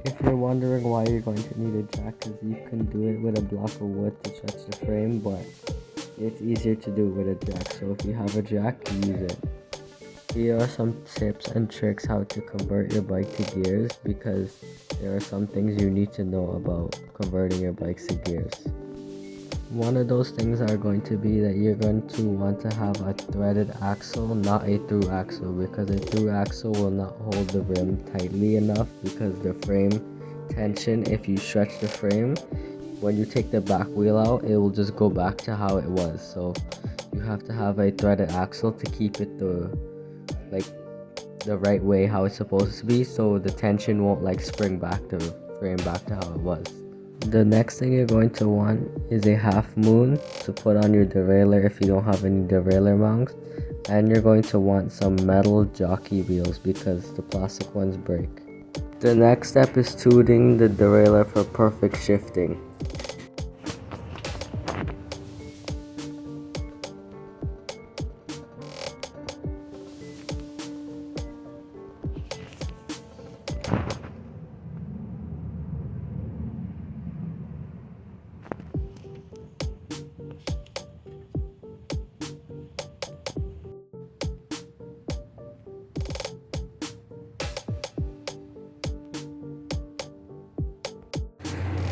If you're wondering why you're going to need a jack, is you can do it with a block of wood to stretch the frame, but it's easier to do with a jack. So if you have a jack, use it. Here are some tips and tricks how to convert your bike to gears, because there are some things you need to know about converting your bikes to gears. One of those things are going to be that you're going to want to have a threaded axle, not a through axle, because a through axle will not hold the rim tightly enough, because the frame tension, if you stretch the frame, when you take the back wheel out, it will just go back to how it was. So you have to have a threaded axle to keep it the right way, how it's supposed to be, so the tension won't spring back the frame back to how it was. The next thing you're going to want is a half moon to put on your derailleur if you don't have any derailleur mounts, and you're going to want some metal jockey wheels because the plastic ones break. The next step is tuning the derailleur for perfect shifting.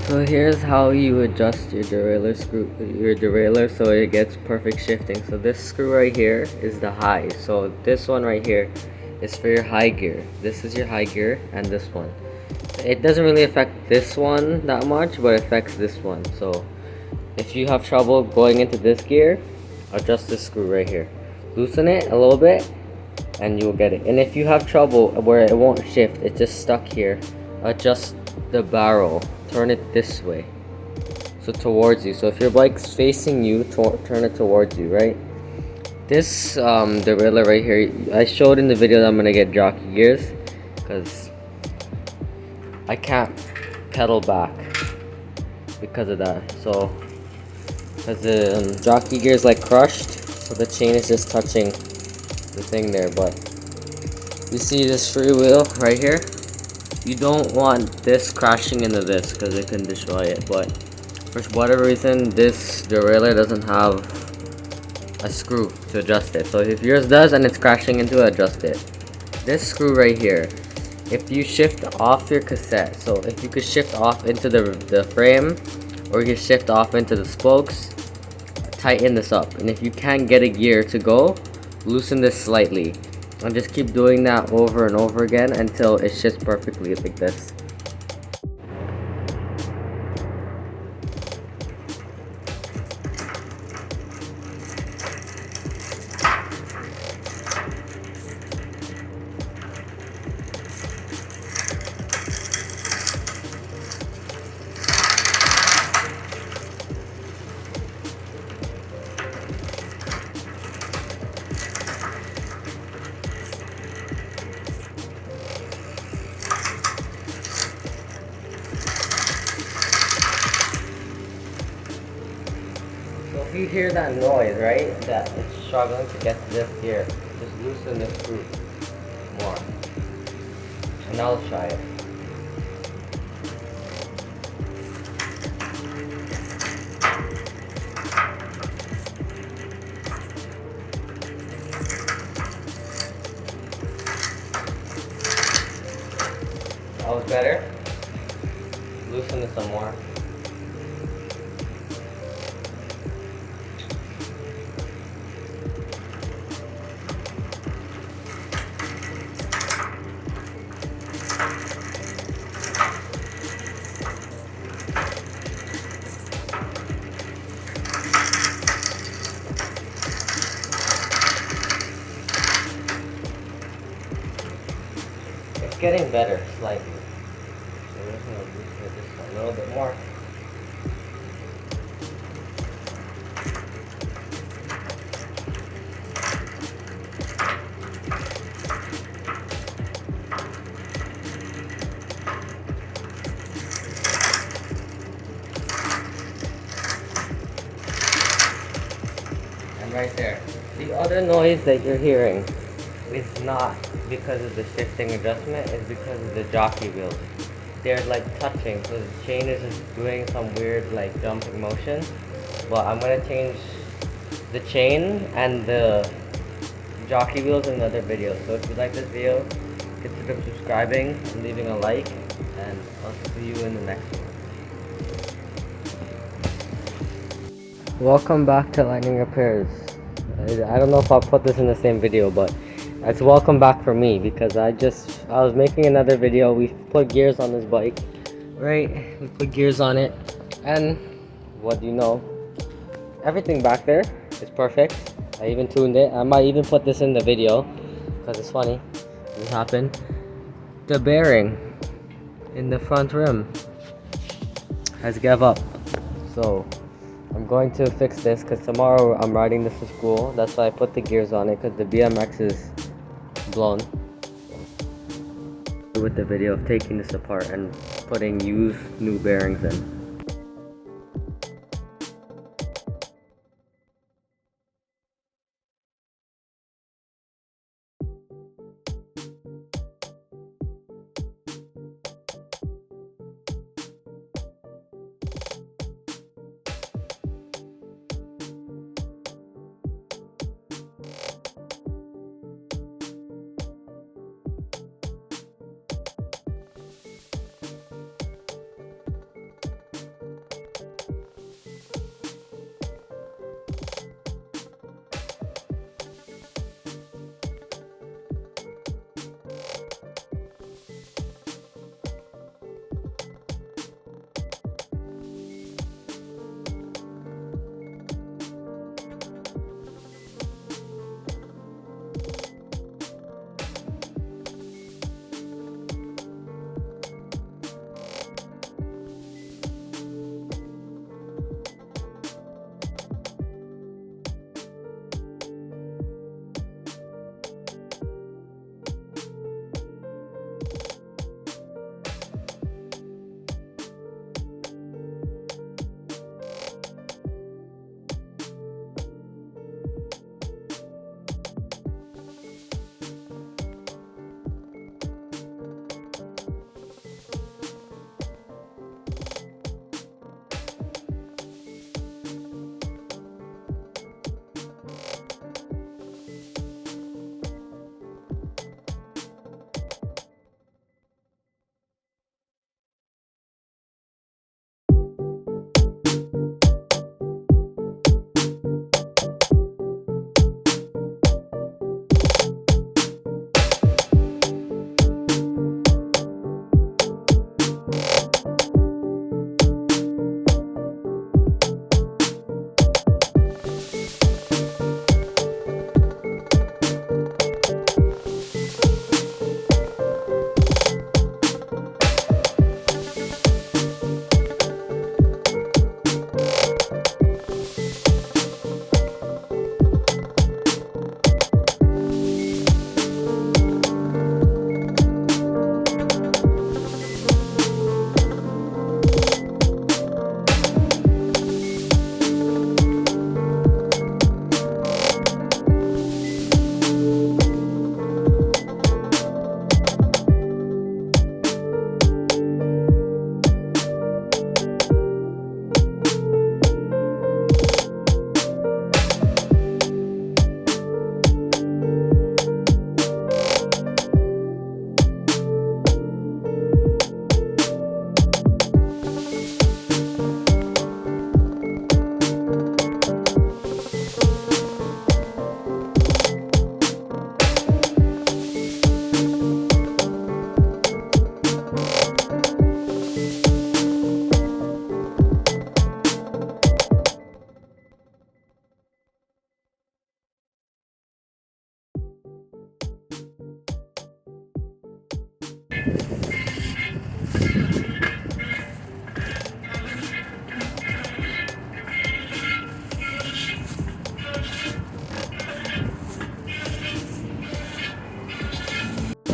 So here's how you adjust your derailleur so it gets perfect shifting. So this screw right here is the high. So this one right here is for your high gear. This is your high gear, and this one. It doesn't really affect this one that much, but it affects this one. So if you have trouble going into this gear, adjust this screw right here. Loosen it a little bit and you'll get it. And if you have trouble where it won't shift, it's just stuck here, adjust the barrel, turn it this way, so towards you. So if your bike's facing you, turn it towards you, right? This derailleur right here, I showed in the video that I'm gonna get jockey gears because I can't pedal back because of that. So because the jockey gear is crushed, so the chain is just touching the thing there. But you see this free wheel right here, you don't want this crashing into this because it can destroy it. But for whatever reason, this derailleur doesn't have a screw to adjust it. So if yours does and it's crashing into it, adjust it. This screw right here, if you shift off your cassette, so if you could shift off into the frame, or you can shift off into the spokes, tighten this up. And if you can't get a gear to go, loosen this slightly, and just keep doing that over and over again until it shifts perfectly like this. So if you hear that noise, right, that it's struggling to get to this gear, just loosen this screw more. And I'll try it. That was better. Loosen it some more. It's getting better slightly. So we're just going to loosen this a little bit more. And right there. The other noise that you're hearing is not because of the shifting adjustment, it's because of the jockey wheels. they're like touching, so the chain is just doing some weird like jumping motion. But I'm gonna change the chain and the jockey wheels in another video. So if you like this video, consider subscribing and leaving a like, and I'll see you in the next one. Welcome back to Lightning Repairs. I don't know if I'll put this in the same video, but it's welcome back for me because I was making another video. We put gears on this bike, right? We put gears on it, and what do you know? Everything back there is perfect. I even tuned it. I might even put this in the video because it's funny. This happened. The bearing in the front rim has gave up, so I'm going to fix this because tomorrow I'm riding this to school. That's why I put the gears on it, because the BMX is blown. With the video of taking this apart and putting used new bearings in.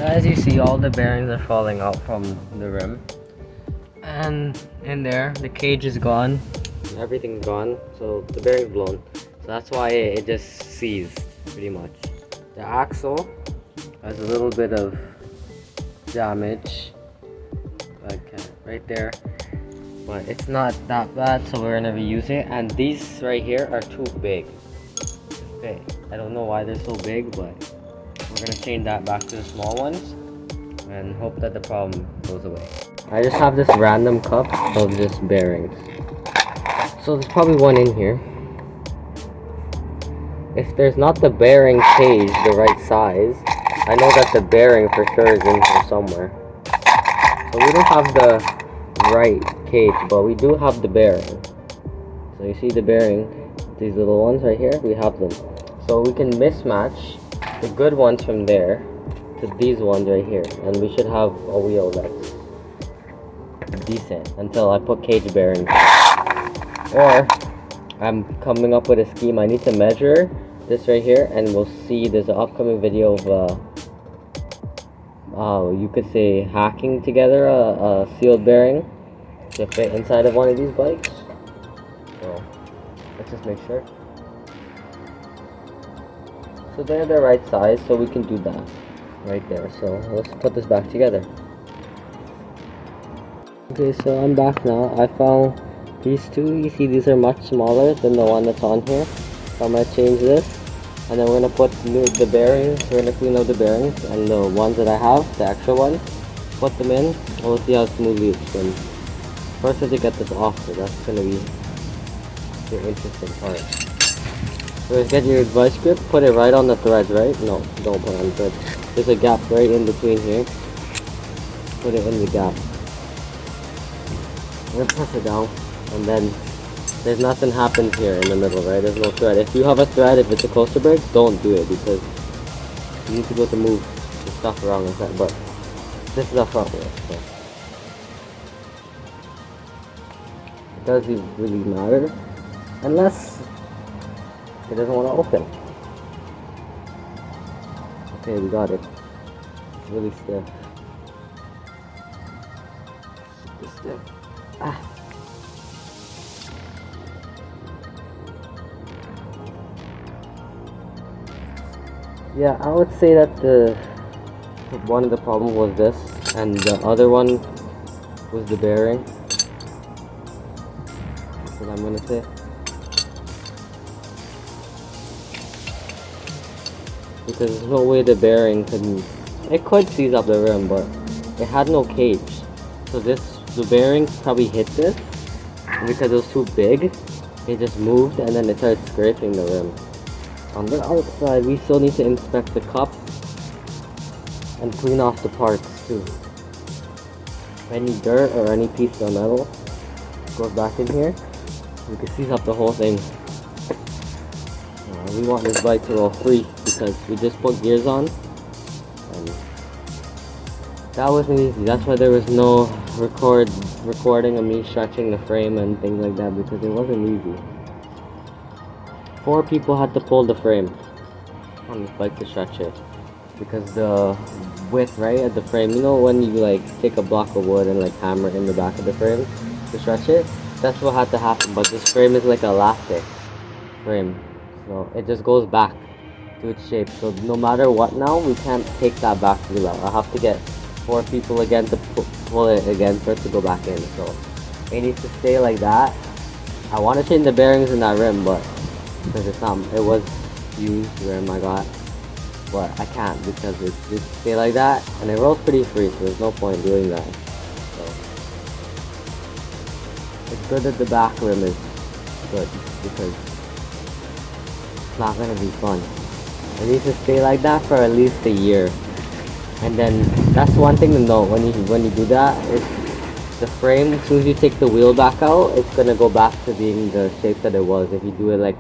As you see, all the bearings are falling out from the rim, and in there the cage is gone, everything's gone, so the bearing's blown, so that's why it just seized pretty much. The axle has a little bit of damage. I can't right there, but it's not that bad, so we're gonna reuse it. And these right here are too big to fit. I don't know why they're so big, but we're gonna change that back to the small ones and hope that the problem goes away. I just have this random cup of just bearings, so there's probably one in here. If there's not the bearing cage the right size, I know that the bearing for sure is in here somewhere. So we don't have the right cage, but we do have the bearing. So you see the bearing, these little ones right here, we have them. So we can mismatch the good ones from there to these ones right here, and we should have a wheel that's decent until I put cage bearings. Or I'm coming up with a scheme. I need to measure this right here, and we'll see. There's an upcoming video of you could say hacking together a sealed bearing to fit inside of one of these bikes. So let's just make sure. So they're the right size, so we can do that right there. So let's put this back together. Okay, so I'm back now. I found these two. You see these are much smaller than the one that's on here. So I'm gonna change this, and then we're gonna put the bearings. We're gonna clean out the bearings and the ones that I have, the extra ones. Put them in, and we'll see how smoothly it's been. First, we have to get this off, so that's gonna be the interesting part. So get your vice grip, put it right on the threads, right? No, don't put it on the threads. There's a gap right in between here. Put it in the gap. We're gonna press it down, and then there's nothing happens here in the middle, right? There's no thread. If you have a thread, if it's a coaster brake, don't do it, because you need to be able to move the stuff around inside. But this is a front wheel, so it doesn't really matter unless it doesn't want to open. Okay, we got it. It's really stiff. It's stiff. Ah. Yeah, I would say that one of the problems was this, and the other one was the bearing. That's what I'm gonna say. Because there's no way the bearing could seize up the rim, but it had no cage. So the bearing probably hit this, and because it was too big, it just moved and then it started scraping the rim. On the outside, we still need to inspect the cup and clean off the parts too. Any dirt or any piece of metal goes back in here. We can seize up the whole thing. We want this bike to go free because we just put gears on, and that wasn't easy. That's why there was no recording of me stretching the frame and things like that, because it wasn't easy. 4 people had to pull the frame on this bike to stretch it, because the width, right, at the frame, you know when you like take a block of wood and like hammer it in the back of the frame to stretch it, that's what had to happen. But this frame is like an elastic frame, so it just goes back to its shape. So no matter what now, we can't take that back to the level. I have to get 4 people again to pull it again for it to go back in. So it needs to stay like that. I want to change the bearings in that rim, but because it was used rim I got, but I can't because it just stay like that, and it rolls pretty free, so there's no point doing that. So it's good that the back rim is good, because it's not gonna be fun. It needs to stay like that for at least a year, and then that's one thing to note when you do that is the frame. As soon as you take the wheel back out, it's gonna go back to being the shape that it was if you do it like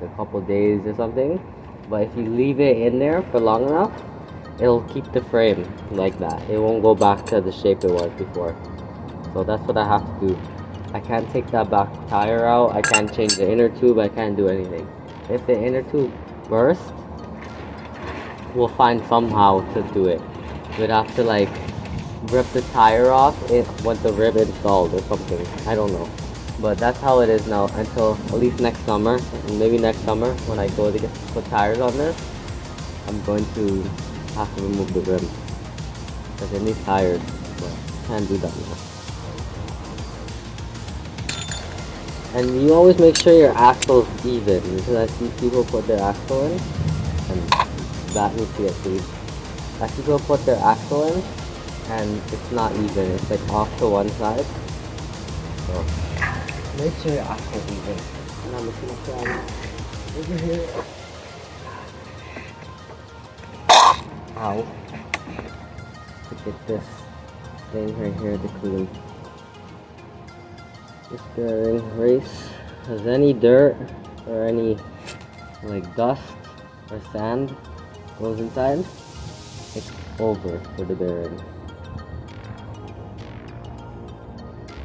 a couple days or something. But if you leave it in there for long enough, it'll keep the frame like that. It won't go back to the shape it was before. So that's what I have to do. I can't take that back tire out, I can't change the inner tube, I can't do anything. If the inner tube bursts, we'll find somehow to do it. We'd have to like rip the tire off with the rib installed or something. I don't know. But that's how it is now until at least next summer. And maybe next summer when I go to put tires on this, I'm going to have to remove the rim because it needs tires, but can't do that now. And you always make sure your axle's even, because I see people put their axle in, and that needs to get cleaned. I see people put their axle in, and it's not even, it's like off to one side. So, make sure your axle's even. And I'm just gonna try over here. Ow. To get this thing right here to clean. This bearing race has any dirt or any like dust or sand goes inside, it's over for the bearing.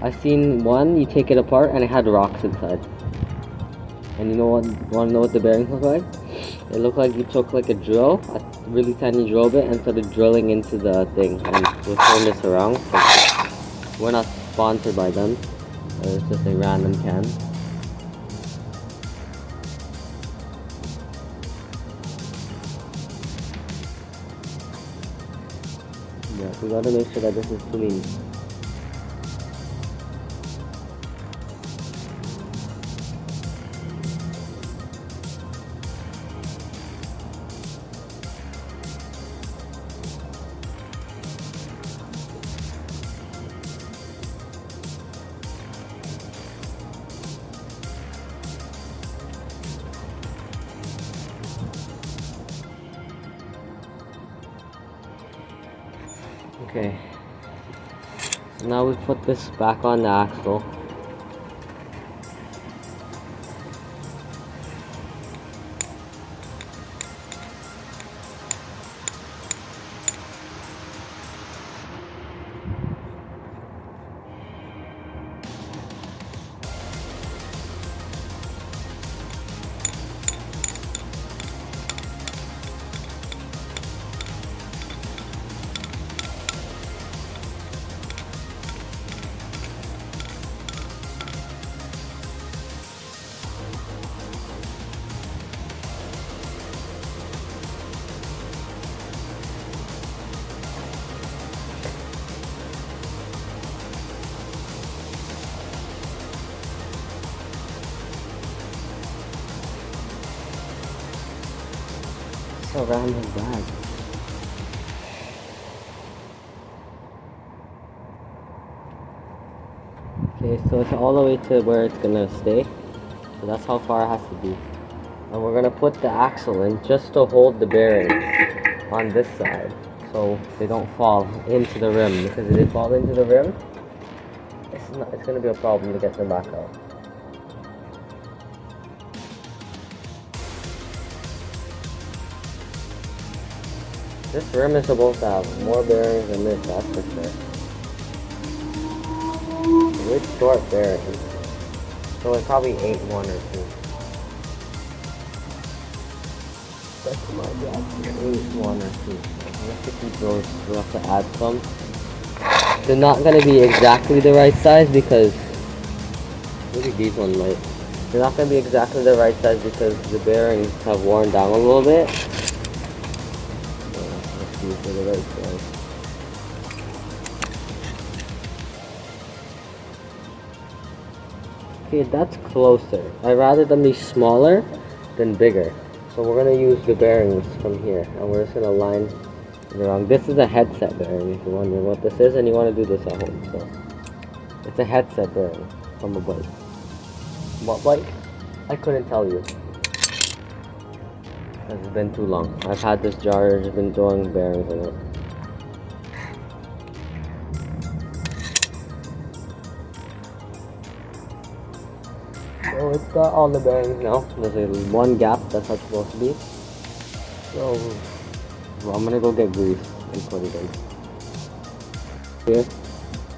I seen one, you take it apart and it had rocks inside. And you know what? Wanna know what the bearings look like? It looked like you took like a drill, a really tiny drill bit, and started drilling into the thing. And we'll turn this around. We're not sponsored by them. It's just a random can. Yeah, we gotta make sure that this is clean. Okay, so now we put this back on the axle. Around his bag. Okay, so it's all the way to where it's gonna stay. So that's how far it has to be. And we're gonna put the axle in just to hold the bearing on this side, so they don't fall into the rim. Because if they fall into the rim, it's gonna be a problem to get them back out. This rim is supposed to have more bearings than this, that's for sure. It's short bearings, so it probably ate one or two. That's my guess. It ate one or two. We have to keep those. We have to add some. They're not gonna be exactly the right size because maybe these ones might. They're not gonna be exactly the right size because the bearings have worn down a little bit. For the right size. Okay, that's closer. I'd rather them be smaller than bigger. So we're gonna use the bearings from here, and we're just gonna line it around. This is a headset bearing, if you're wondering what this is, and you want to do this at home. So it's a headset bearing from a bike. What bike? I couldn't tell you. It's been too long. I've had this jar, I've been throwing bearings in it. So it's got all the bearings now. There's one gap, that's how it's supposed to be. So I'm gonna go get grease and put it in. Here,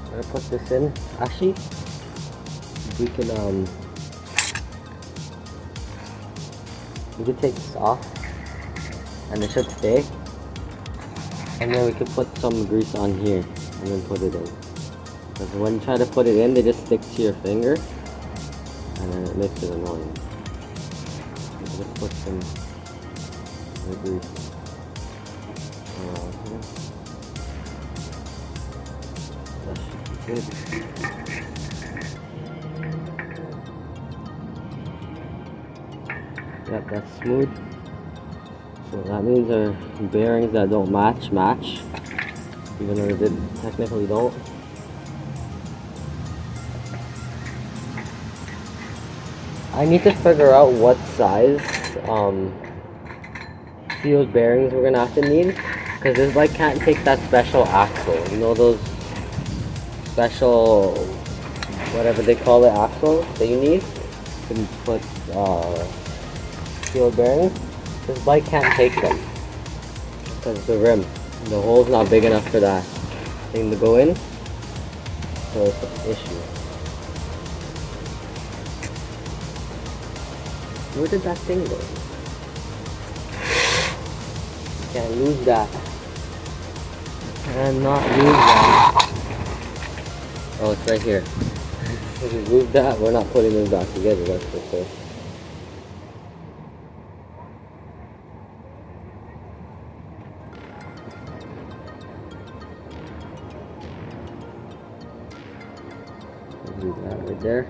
I'm gonna put this in. Actually, we can take this off, and it should stay. And then we could put some grease on here, and then put it in. Because when you try to put it in, they just stick to your finger, and then it makes it annoying. So just put some grease around here. That should be good. That's smooth. So that means our bearings that don't match, even though they technically don't. I need to figure out what size sealed bearings we're gonna have to need, because this bike can't take that special axle. You know those special, whatever they call it, axle that you need to put sealed bearings. This bike can't take them because the hole's not big enough for that thing to go in, so it's an issue. Where did that thing go? Can't lose that. Cannot lose that. Oh, it's right here. If we move that, we're not putting them back together, that's for sure. Do that right there.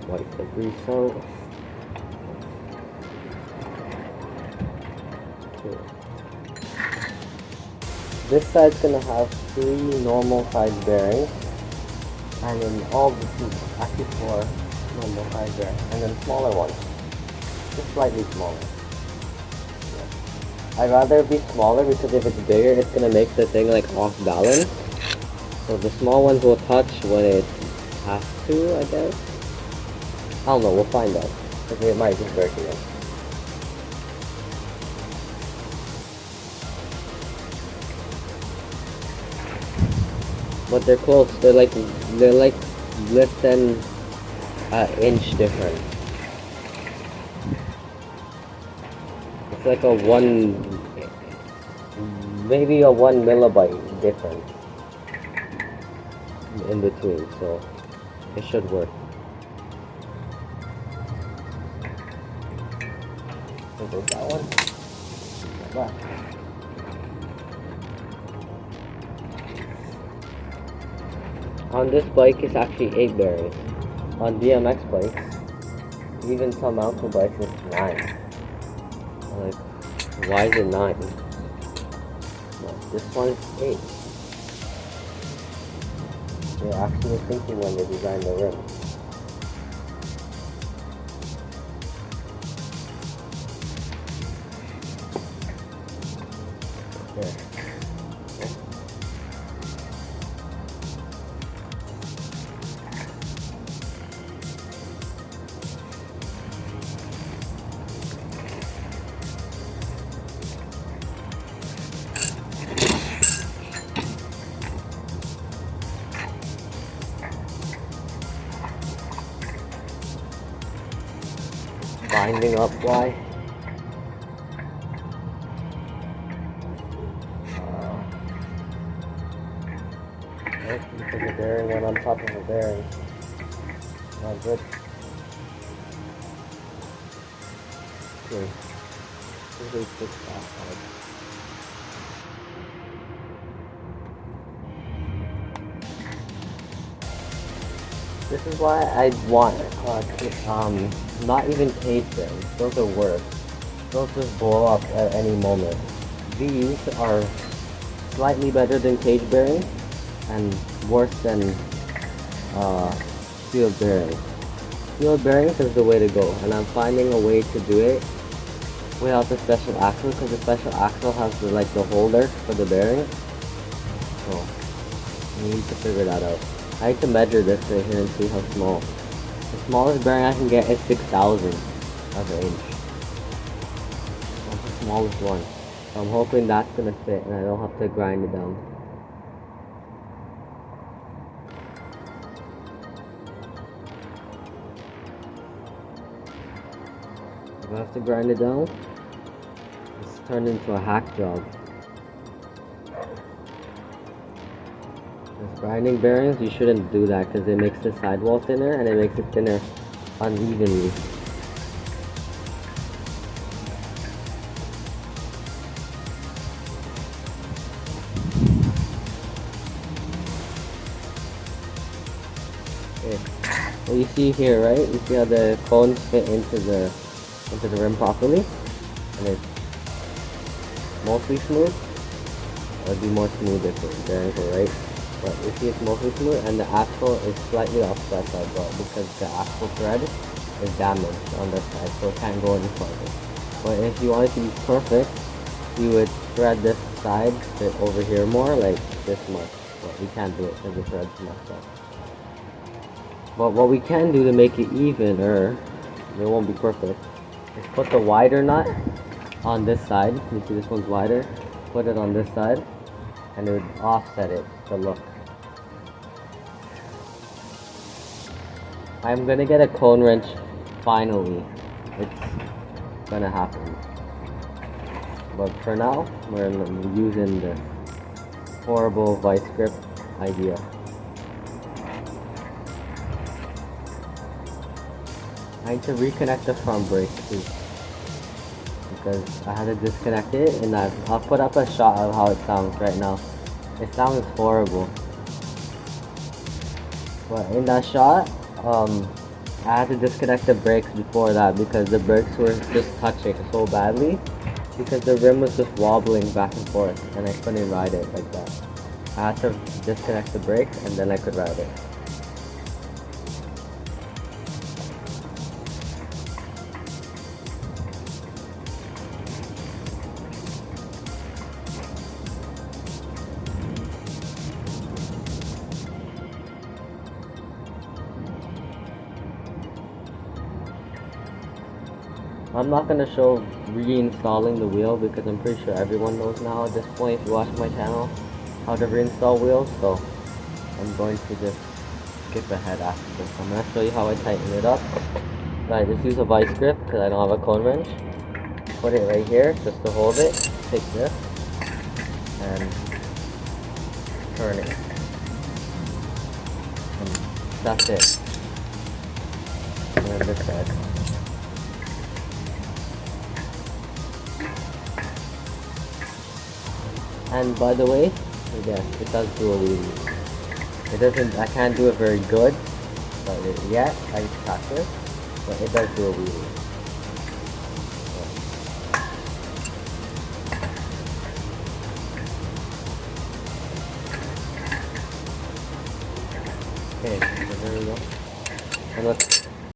Wipe the grease out. Okay. This side's gonna have 3 normal size bearings, and then actually 4 normal size bearings, and then smaller ones, just slightly smaller. Yeah. I'd rather it be smaller because if it's bigger, it's gonna make the thing like off balance. So the small ones will touch when it has to, I guess. I don't know, we'll find out. Because it might just break again. But they're close. They're like less than an inch different. It's like maybe a 1 millibyte difference in between, so it should work. So that one. Back. On this bike it's actually 8 bearings. On BMX bikes, even some mountain bikes, it's 9. Like, why is it 9? No, this one is 8. They're actually thinking when they designed the rim. There. Binding up, why? Because the bearing went on top of the bearing. Not good. Okay. Usually fix that side. This is why I want not even cage bearings. Those are worse. Those just blow up at any moment. These are slightly better than cage bearings and worse than sealed bearings. Sealed bearings is the way to go, and I'm finding a way to do it without the special axle, because the special axle has the holder for the bearing. So I need to figure that out. I need to measure this right here and see how small. The smallest bearing I can get is 6,000 of an inch. That's the smallest one. So I'm hoping that's gonna fit and I don't have to grind it down. If I have to grind it down, it's turned into a hack job. With grinding bearings, you shouldn't do that because it makes the sidewall thinner and it makes it thinner unevenly. Okay. you see here, right? You see how the cones fit into the rim properly, and it's mostly smooth. It would be more smooth if it's identical, right? But you see it's mostly smooth, and the axle is slightly offset as well because the axle thread is damaged on this side, so it can't go any further. But if you want it to be perfect, you would thread this side to over here more, like this much. But we can't do it because the thread's messed up. But what we can do to make it evener, it won't be perfect, is put the wider nut on this side. You see this one's wider? Put it on this side, and it would offset it, the look. I'm gonna get a cone wrench finally. It's gonna happen. But for now, we're using this horrible vice grip idea. I need to reconnect the front brake too, because I had to disconnect it, and I'll put up a shot of how it sounds right now. It sounds horrible. But in that shot, I had to disconnect the brakes before that because the brakes were just touching so badly because the rim was just wobbling back and forth and I couldn't ride it like that. I had to disconnect the brakes and then I could ride it. I'm not going to show reinstalling the wheel because I'm pretty sure everyone knows now at this point if you watch my channel how to reinstall wheels, so I'm going to just skip ahead after this. I'm going to show you how I tighten it up. I just use a vice grip because I don't have a cone wrench. Put it right here just to hold it. Take this and turn it. And that's it. And then this side. And by the way, again, it does do a wheelie. It doesn't, I can't do it very good, but yet, I need to practice, but it does do a wheelie. Okay, so there we go. And let's